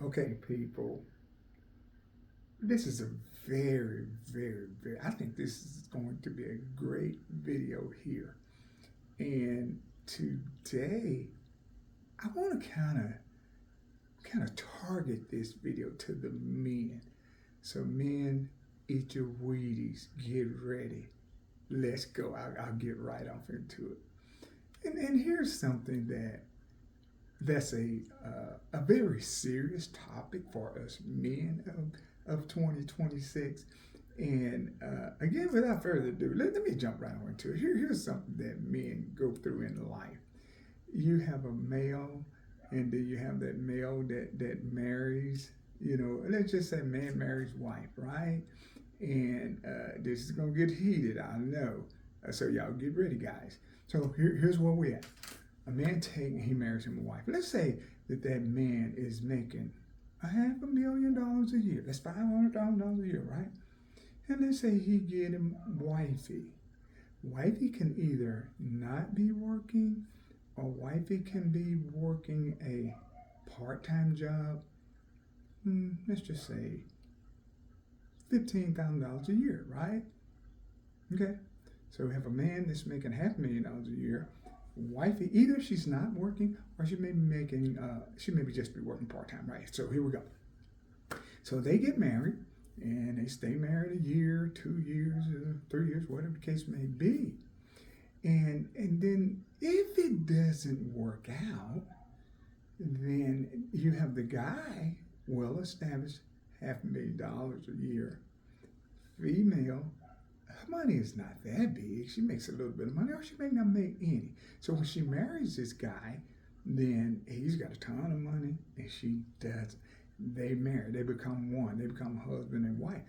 Okay, people, this is a very, I think this is going to be a great video here. And today, I want to kind of target this video to the men. So men, eat your Wheaties, get ready. Let's go. I'll get right off into it. And here's something that's a very serious topic for us men of 2026. And again, without further ado, let me jump right on into it. Here's something that men go through in life. You have a male, and then you have that male that marries. Let's just say man marries wife, right? And this is gonna get heated, I know. So y'all get ready, guys. So here's where we at. He marries him a wife. Let's say that man is making $500,000 a year. That's $500,000 a year, right? And let's say he get him wifey. Wifey can either not be working, or wifey can be working a part-time job. Let's just say $15,000 a year, right? Okay. So we have a man that's making $500,000 a year. Wifey, either she's not working or she may be just be working part-time, right? So here we go. So they get married and they stay married a year, 2 years, 3 years, whatever the case may be. And then if it doesn't work out, then you have the guy, well established, $500,000 a year. Female, her money is not that big. She makes a little bit of money, or she may not make any. So when she marries this guy, then he's got a ton of money, and she does. They marry. They become one. They become husband and wife.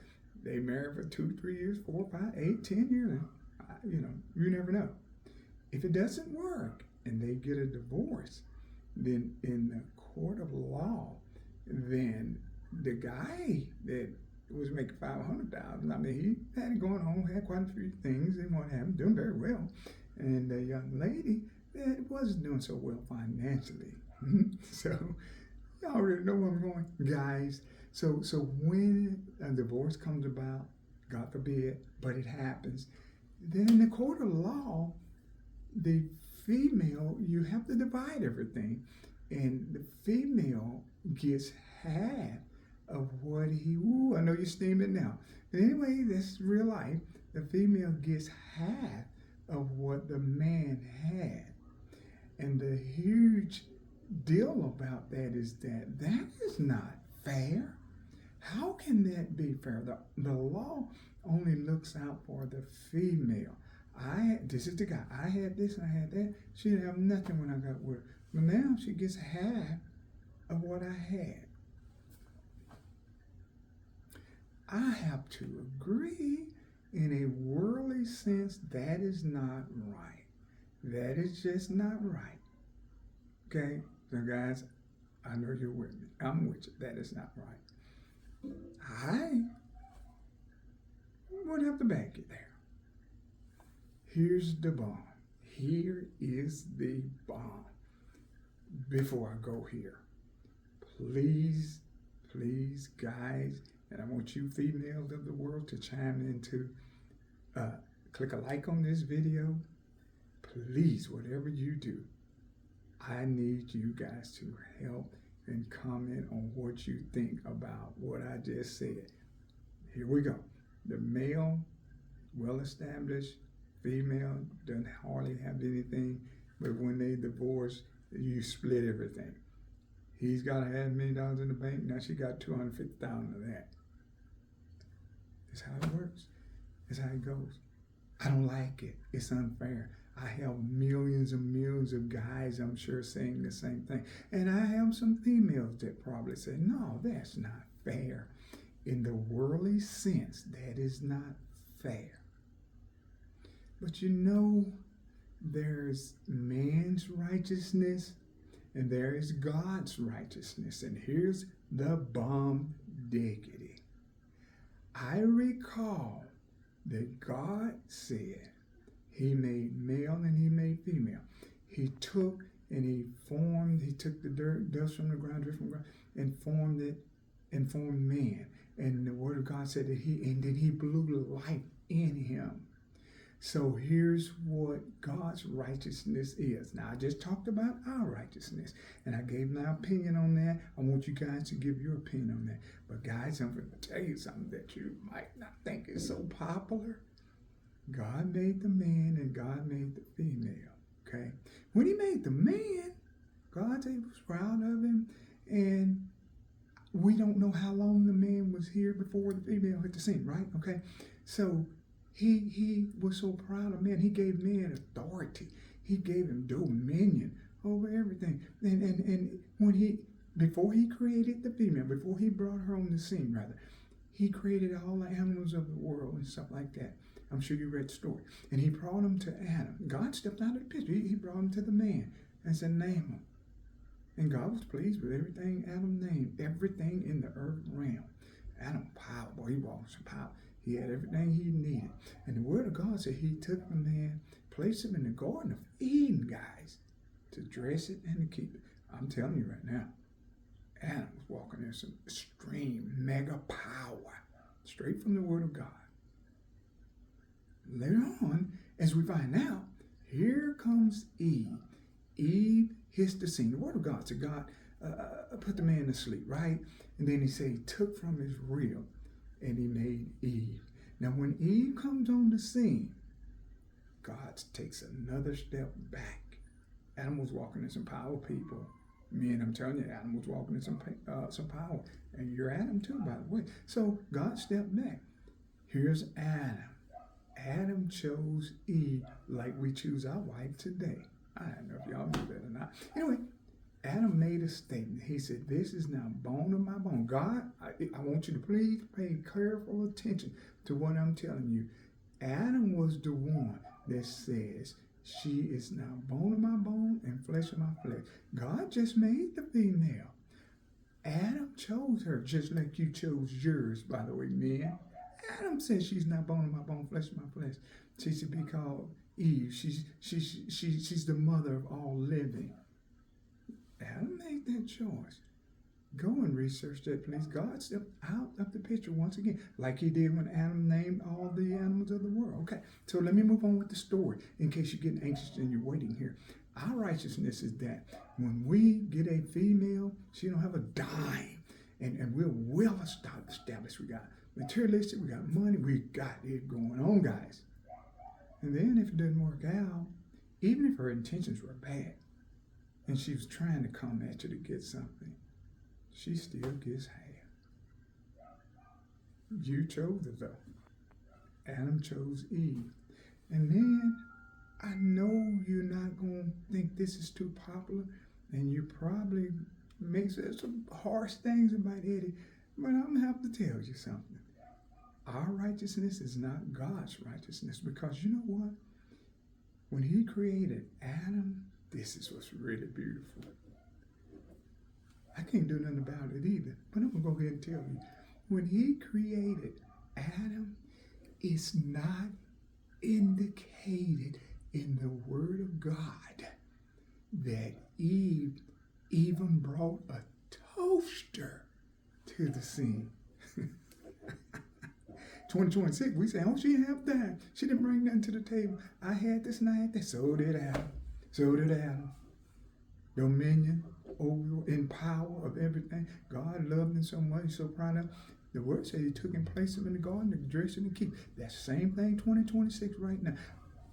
They marry for 2, 3 years, 4, 5, 8, 10 years. You never know. If it doesn't work and they get a divorce, then in the court of law, then the guy that was making $500,000. I mean, he had it going on, had quite a few things and what have you, doing very well. And the young lady that wasn't doing so well financially. So y'all already know where I'm going, guys. So when a divorce comes about, God forbid, but it happens, then in the court of law, the female, you have to divide everything, and the female gets half of what I know you're steaming now. But anyway, that's real life. The female gets half of what the man had. And the huge deal about that is that is not fair. How can that be fair? The law only looks out for the female. This is the guy. I had this and I had that. She didn't have nothing when I got with her. But now she gets half of what I had. I have to agree, in a worldly sense, that is not right. That is just not right. Okay? So guys, I know you're with me. I'm with you. That is not right. I would have to back it there. Here's the bomb. Here is the bomb. Before I go here, please, guys, and I want you females of the world to chime in too. Click a like on this video. Please, whatever you do, I need you guys to help and comment on what you think about what I just said. Here we go. The male, well established, female doesn't hardly have anything, but when they divorce, you split everything. He's got $500,000 in the bank. Now she got $250,000 of that. That's how it works. That's how it goes. I don't like it. It's unfair. I have millions and millions of guys, I'm sure, saying the same thing. And I have some females that probably say, no, that's not fair. In the worldly sense, that is not fair. But there's man's righteousness and there is God's righteousness. And here's the bomb diggity. I recall that God said he made male and he made female. He took the dust from the ground, drift from the ground, and formed man. And the word of God said that then he blew life in him. So here's what God's righteousness is. Now, I just talked about our righteousness, and I gave my opinion on that. I want you guys to give your opinion on that. But guys, I'm going to tell you something that you might not think is so popular. God made the man and God made the female, okay? When he made the man, God said he was proud of him, and we don't know how long the man was here before the female hit the scene, right? Okay, so he was so proud of man. He gave man authority. He gave him dominion over everything. And when before he created the female, before he brought her on the scene, rather, he created all the animals of the world and stuff like that. I'm sure you read the story. And he brought them to Adam. God stepped out of the picture. He brought them to the man and said, name them. And God was pleased with everything Adam named, everything in the earth realm. Adam, power, boy, he walked some power. He had everything he needed. And the word of God said he took the man, placed him in the Garden of Eden, guys, to dress it and to keep it. I'm telling you right now, Adam was walking in some extreme, mega power, straight from the word of God. Later on, as we find out, here comes Eve. Eve hits the scene. The word of God said God put the man to sleep, right? And then he said he took from his rib and he made Eve. Now, when Eve comes on the scene, God takes another step back. Adam was walking in some power, people. Men, I'm telling you, Adam was walking in some power. And you're Adam too, by the way. So God stepped back. Here's Adam. Adam chose Eve like we choose our wife today. I don't know if y'all knew that or not. Anyway, Adam made a statement. He said, this is now bone of my bone. God, I want you to please pay careful attention to what I'm telling you. Adam was the one that says, she is now bone of my bone and flesh of my flesh. God just made the female. Adam chose her just like you chose yours, by the way, men. Adam says she's not bone of my bone, flesh of my flesh. She should be called Eve. She's the mother of all living. Adam made that choice. Go and research that, please. God stepped out of the picture once again, like he did when Adam named all the animals of the world. Okay, so let me move on with the story in case you're getting anxious and you're waiting here. Our righteousness is that when we get a female, she don't have a dime, and we're well established. We got materialistic, we got money, we got it going on, guys. And then if it doesn't work out, even if her intentions were bad, and she was trying to come at you to get something, she still gets half. You chose it though. Adam chose Eve. And then I know you're not going to think this is too popular, and you probably may say some harsh things about Eddie, but I'm going to have to tell you something. Our righteousness is not God's righteousness, because you know what? When he created Adam, this is what's really beautiful. I can't do nothing about it either, but I'm going to go ahead and tell you. When he created Adam, it's not indicated in the Word of God that Eve even brought a toaster to the scene. 2026, we say, oh, she didn't have that. She didn't bring nothing to the table. I had this and I had that. So did Adam. So did Adam. Dominion over in power of everything. God loved him so much, he's so proud of him. The word says he took him, placed him in the garden to dress him and keep. That same thing 2026 right now.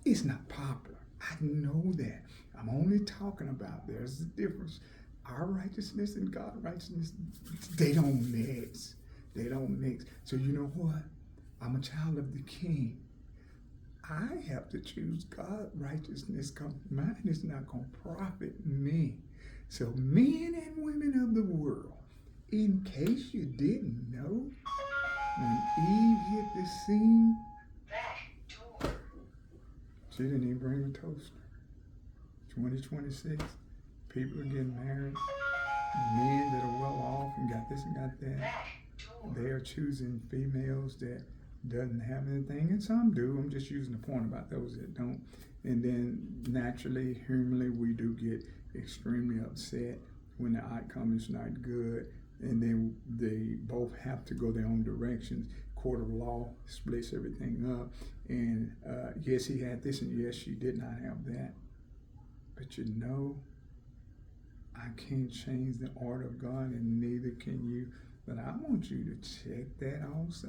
It's not popular. I know that. I'm only talking about there's a difference. Our righteousness and God's righteousness, they don't mix. They don't mix. So you know what? I'm a child of the King. I have to choose God's righteousness. Mine is not going to profit me. So men and women of the world, in case you didn't know, when Eve hit the scene, she didn't even bring a toaster. 2026, people are getting married. Men that are well off and got this and got that, they are choosing females that doesn't have anything, and some do. I'm just using the point about those that don't. And then naturally, humanly, we do get extremely upset when the outcome is not good. and they both have to go their own directions. Court of law splits everything up, and yes, he had this, and yes, she did not have that. But you know, I can't change the order of God, and neither can you. But I want you to check that also.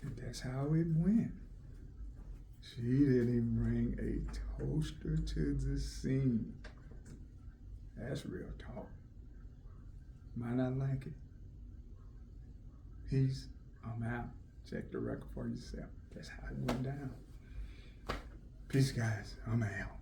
And that's how it went. She didn't even bring a toaster to the scene. That's real talk. Might not like it. Peace. I'm out. Check the record for yourself. That's how it went down. Peace, guys. I'm out.